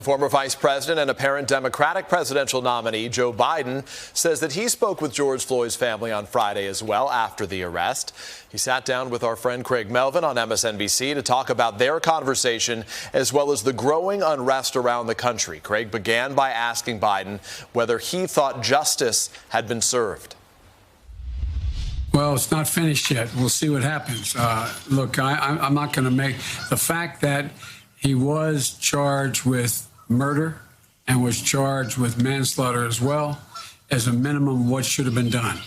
Former Vice President and apparent Democratic presidential nominee Joe Biden says that he spoke with George Floyd's family on Friday as well after the arrest. He sat down with our friend Craig Melvin on MSNBC to talk about their conversation as well as the growing unrest around the country. Craig began by asking Biden whether he thought justice had been served. Well, it's not finished yet. We'll see what happens. Look, I'm not going to make the fact that he was charged with murder and was charged with manslaughter as well as a minimum what should have been done.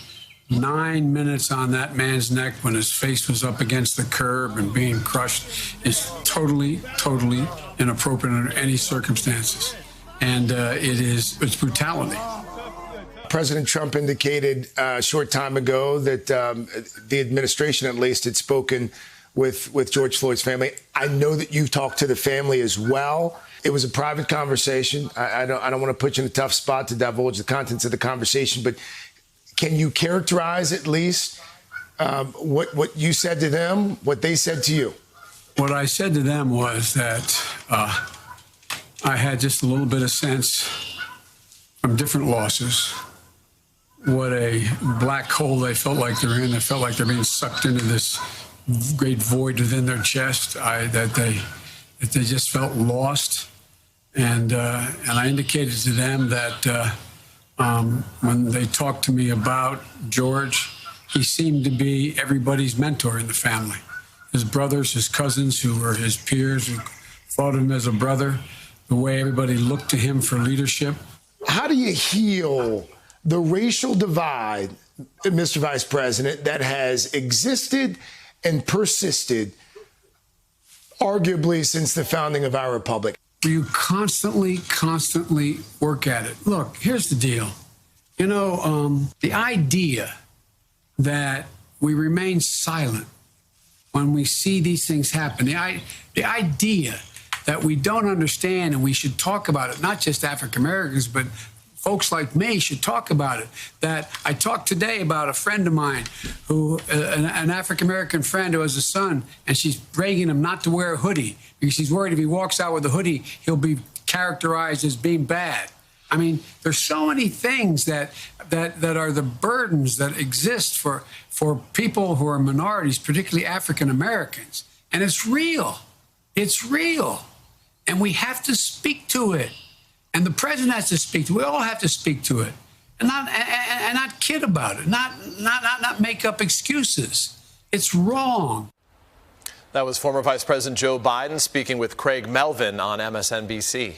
9 minutes on that man's neck when his face was up against the curb and being crushed is totally inappropriate under any circumstances. And it's brutality. President Trump indicated a short time ago that the administration, at least, had spoken with George Floyd's family. I know that you've talked to the family as well. It was a private conversation. I don't want to put you in a tough spot to divulge the contents of the conversation, but can you characterize at least what you said to them, what they said to you? What I said to them was that I had just a little bit of sense from different losses what a black hole they felt like they're in. They felt like they're being sucked into this great void within their chest, that they just felt lost. And I indicated to them that when they talked to me about George, he seemed to be everybody's mentor in the family. His brothers, his cousins, who were his peers, who thought of him as a brother, the way everybody looked to him for leadership. How do you heal the racial divide, Mr. Vice President, that has existed and persisted arguably since the founding of our republic? You constantly work at it. Look, here's the deal. You know, the idea that we remain silent when we see these things happen, the idea that we don't understand and we should talk about it, not just African Americans, but folks like me should talk about it. That I talked today about a friend of mine who, an African-American friend who has a son, and she's begging him not to wear a hoodie because she's worried if he walks out with a hoodie, he'll be characterized as being bad. I mean, there's so many things that are the burdens that exist for people who are minorities, particularly African-Americans. And it's real. It's real. And we have to speak to it. And the president has to speak to it. We all have to speak to it, and not kid about it, not make up excuses. It's wrong. That was former Vice President Joe Biden speaking with Craig Melvin on MSNBC.